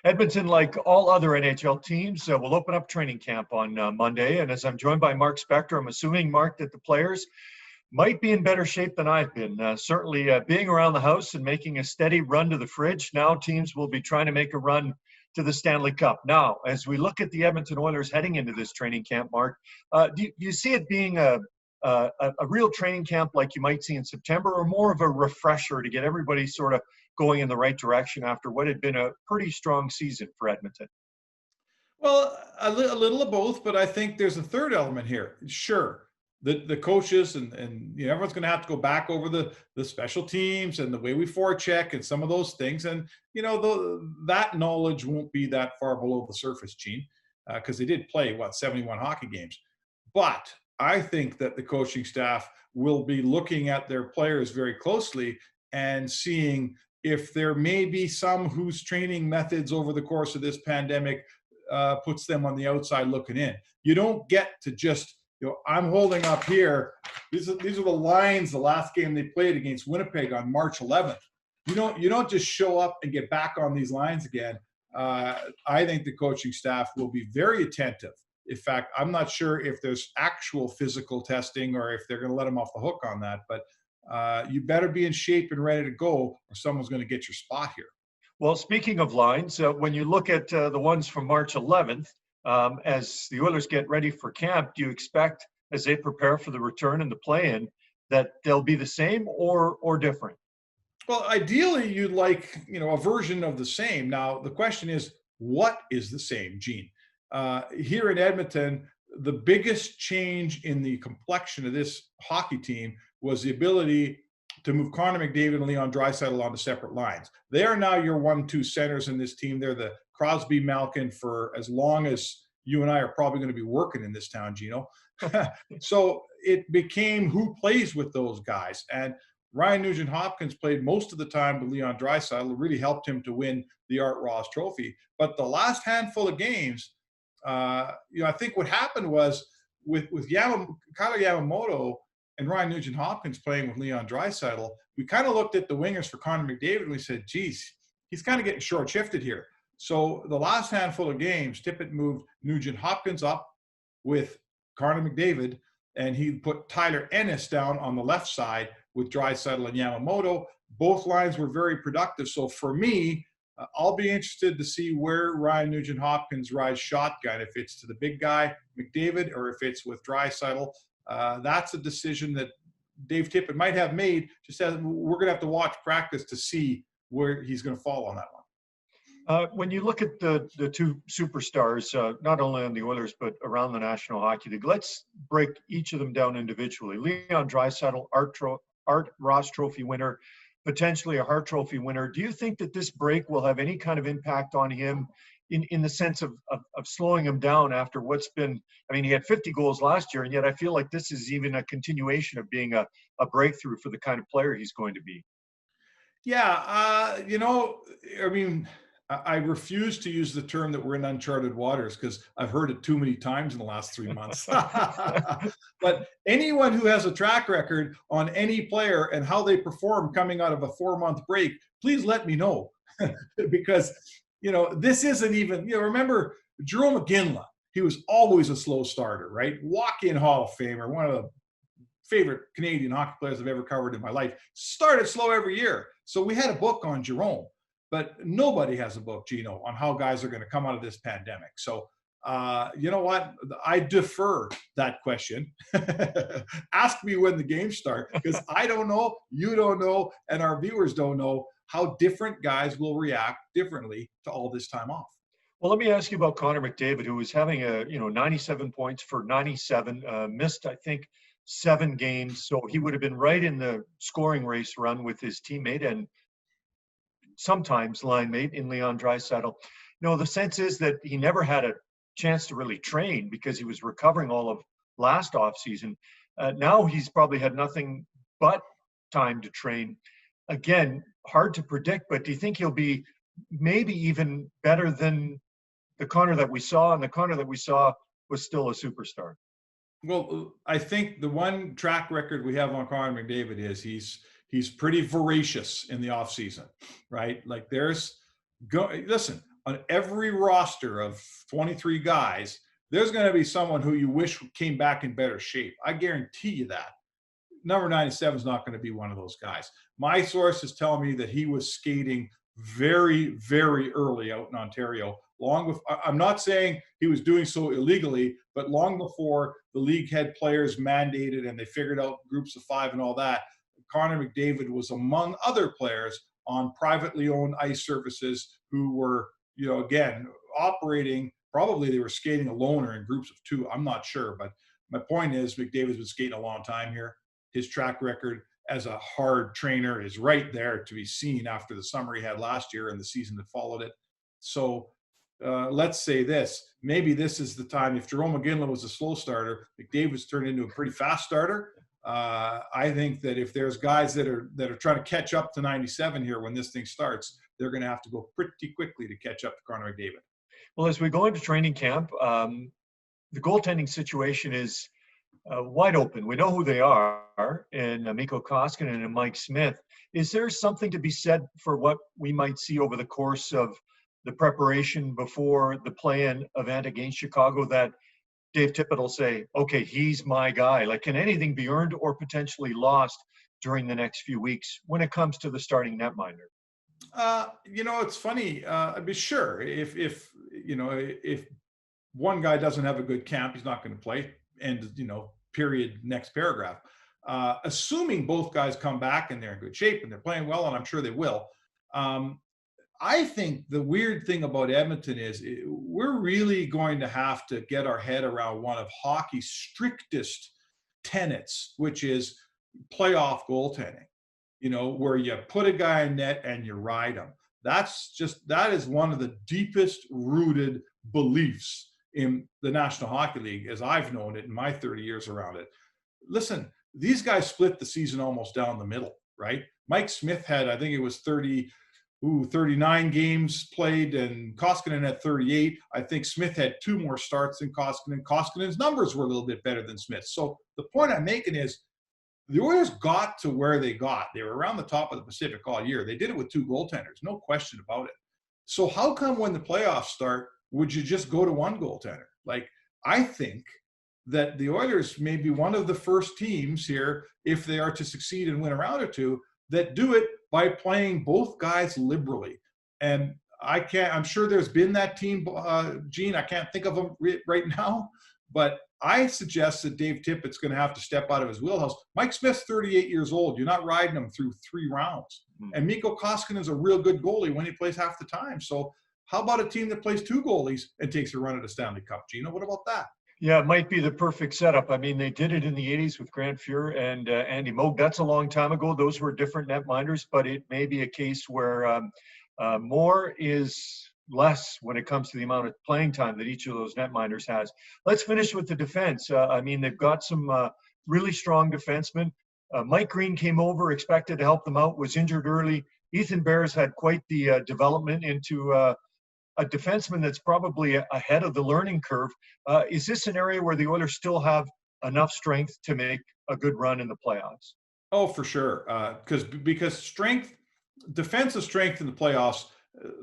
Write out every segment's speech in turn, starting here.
Edmonton, like all other NHL teams, will open up training camp on Monday. And as I'm joined by Mark Spector, I'm assuming, Mark, that the players might be in better shape than I've been. Certainly being around the house and making a steady run to the fridge. Now teams will be trying to make a run to the Stanley Cup. Now, as we look at the Edmonton Oilers heading into this training camp, Mark, do you see it being a real training camp like you might see in September, or more of a refresher to get everybody sort of going in the right direction after what had been a pretty strong season for Edmonton? Well, a little of both, but I think there's a third element here. Sure, the coaches and everyone's going to have to go back over the special teams and the way we forecheck and some of those things, and that knowledge won't be that far below the surface, Gene, because they did play 71 hockey games. But I think that the coaching staff will be looking at their players very closely and seeing if there may be some whose training methods over the course of this pandemic puts them on the outside looking in. You don't get to just, I'm holding up here. These are the lines the last game they played against Winnipeg on March 11th. You don't just show up and get back on these lines again. I think the coaching staff will be very attentive. In fact, I'm not sure if there's actual physical testing or if they're going to let them off the hook on that. But you better be in shape and ready to go, or someone's going to get your spot here. Well, speaking of lines, when you look at the ones from March 11th, as the Oilers get ready for camp, do you expect, as they prepare for the return and the play-in, that they'll be the same or different? Well, ideally, you'd like a version of the same. Now, the question is, what is the same, Gene? Here in Edmonton, the biggest change in the complexion of this hockey team was the ability to move Connor McDavid and Leon Draisaitl onto separate lines. They are now your 1-2 centers in this team. They're the Crosby Malkin for as long as you and I are probably going to be working in this town, Gino. So it became who plays with those guys. And Ryan Nugent-Hopkins played most of the time with Leon Draisaitl. It really helped him to win the Art Ross Trophy. But the last handful of games, I think what happened was with Kyle Yamamoto and Ryan Nugent-Hopkins playing with Leon Draisaitl, we kind of looked at the wingers for Connor McDavid and we said, geez, he's kind of getting short-shifted here. So the last handful of games, Tippett moved Nugent-Hopkins up with Connor McDavid, and he put Tyler Ennis down on the left side with Draisaitl and Yamamoto. Both lines were very productive. So for me, I'll be interested to see where Ryan Nugent-Hopkins rides shotgun, if it's to the big guy, McDavid, or if it's with Draisaitl. That's a decision that Dave Tippett might have made. Just as we're going to have to watch practice to see where he's going to fall on that one. When you look at the two superstars, not only on the Oilers but around the National Hockey League, let's break each of them down individually. Leon Draisaitl, Art Ross Trophy winner, potentially a Hart Trophy winner. Do you think that this break will have any kind of impact on him in the sense of slowing him down after what's been, he had 50 goals last year, and yet I feel like this is even a continuation of being a breakthrough for the kind of player he's going to be? Yeah, I refuse to use the term that we're in uncharted waters because I've heard it too many times in the last 3 months. But anyone who has a track record on any player and how they perform coming out of a 4-month break, please let me know. Because, this isn't even, remember Jerome McGinley, he was always a slow starter, right? Walk-in Hall of Famer, one of the favorite Canadian hockey players I've ever covered in my life. Started slow every year. So we had a book on Jerome. But nobody has a book, Gino, on how guys are going to come out of this pandemic. So, you know what? I defer that question. Ask me when the games start, because I don't know, you don't know, and our viewers don't know how different guys will react differently to all this time off. Well, let me ask you about Connor McDavid, who was having 97 points for 97, missed, I think, 7 games. So he would have been right in the scoring race run with his teammate and sometimes line mate in Leon Draisaitl. The sense is that he never had a chance to really train because he was recovering all of last offseason. Now he's probably had nothing but time to train. Again, hard to predict, but do you think he'll be maybe even better than the Connor that we saw? And the Connor that we saw was still a superstar. Well, I think the one track record we have on Connor McDavid is he's pretty voracious in the offseason, right? Like listen, on every roster of 23 guys, there's going to be someone who you wish came back in better shape. I guarantee you that. Number 97 is not going to be one of those guys. My source is telling me that he was skating very, very early out in Ontario. Long before, I'm not saying he was doing so illegally, but long before the league had players mandated and they figured out groups of 5 and all that, Connor McDavid was among other players on privately owned ice surfaces who were, again, operating. Probably they were skating alone or in groups of 2. I'm not sure, but my point is McDavid's been skating a long time here. His track record as a hard trainer is right there to be seen after the summer he had last year and the season that followed it. So let's say this. Maybe this is the time. If Jerome McGinley was a slow starter, McDavid's turned into a pretty fast starter. I think that if there's guys that are trying to catch up to 97 here when this thing starts, they're going to have to go pretty quickly to catch up to Connor McDavid. Well, as we go into training camp, the goaltending situation is wide open. We know who they are in Mikko Koskinen and Mike Smith. Is there something to be said for what we might see over the course of the preparation before the play-in event against Chicago that Dave Tippett will say, okay, he's my guy? Like, can anything be earned or potentially lost during the next few weeks when it comes to the starting netminder? It's funny. I'd be sure if one guy doesn't have a good camp, he's not going to play. And, period, next paragraph. Assuming both guys come back and they're in good shape and they're playing well, and I'm sure they will. I think the weird thing about Edmonton is we're really going to have to get our head around one of hockey's strictest tenets, which is playoff goaltending, where you put a guy in net and you ride him. That is one of the deepest rooted beliefs in the National Hockey League as I've known it in my 30 years around it. Listen, these guys split the season almost down the middle, right? Mike Smith had, I think it was 39 games played, and Koskinen had 38. I think Smith had 2 more starts than Koskinen. Koskinen's numbers were a little bit better than Smith's. So the point I'm making is the Oilers got to where they got. They were around the top of the Pacific all year. They did it with 2 goaltenders, no question about it. So how come when the playoffs start, would you just go to one goaltender? Like, I think that the Oilers may be one of the first teams here, if they are to succeed and win a round or 2, that do it by playing both guys liberally. And I'm sure there's been that team, Gene. I can't think of them right now, but I suggest that Dave Tippett's going to have to step out of his wheelhouse. Mike Smith's 38 years old. You're not riding him through 3 rounds. And Mikko Koskinen is a real good goalie when he plays half the time. So how about a team that plays 2 goalies and takes a run at a Stanley Cup? Gino, what about that? Yeah, it might be the perfect setup. I mean, they did it in the 80s with Grant Fuhr and Andy Moog. That's a long time ago. Those were different netminders, but it may be a case where more is less when it comes to the amount of playing time that each of those netminders has. Let's finish with the defense. I mean, they've got some really strong defensemen. Mike Green came over, expected to help them out, was injured early. Ethan Bears had quite the development into a defenseman that's probably ahead of the learning curve. Is this an area where the Oilers still have enough strength to make a good run in the playoffs? Oh, for sure. Because defensive strength in the playoffs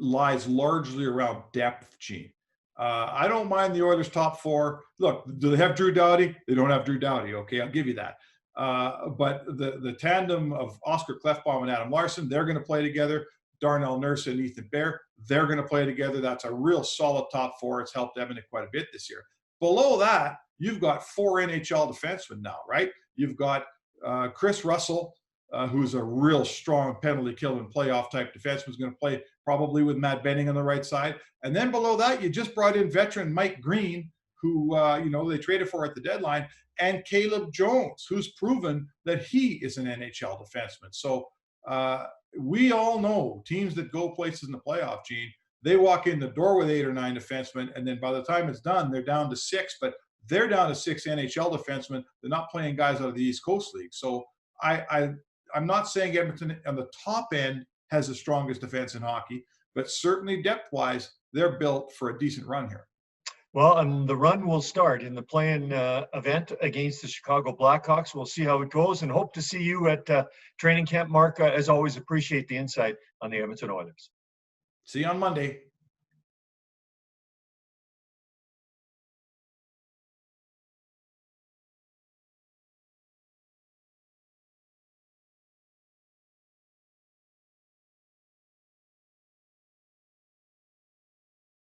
lies largely around depth, Gene. I don't mind the Oilers' top 4. Look, do they have Drew Doughty? They don't have Drew Doughty. Okay, I'll give you that. But the tandem of Oscar Klefbom and Adam Larsson, they're going to play together. Darnell Nurse and Ethan Bear, they're going to play together. That's a real solid top 4. It's helped Edmonton quite a bit this year. Below that, you've got 4 NHL defensemen now, right? You've got Chris Russell, who's a real strong penalty kill and playoff type defenseman, who's going to play probably with Matt Benning on the right side. And then below that, you just brought in veteran Mike Green, who they traded for at the deadline, and Caleb Jones, who's proven that he is an NHL defenseman. So we all know teams that go places in the playoff, Gene, they walk in the door with 8 or 9 defensemen, and then by the time it's done, they're down to 6, but they're down to 6 NHL defensemen. They're not playing guys out of the East Coast League. So I'm not saying Edmonton on the top end has the strongest defense in hockey, but certainly depth-wise, they're built for a decent run here. Well, and the run will start in the play-in event against the Chicago Blackhawks. We'll see how it goes and hope to see you at training camp. Mark, as always, appreciate the insight on the Edmonton Oilers. See you on Monday.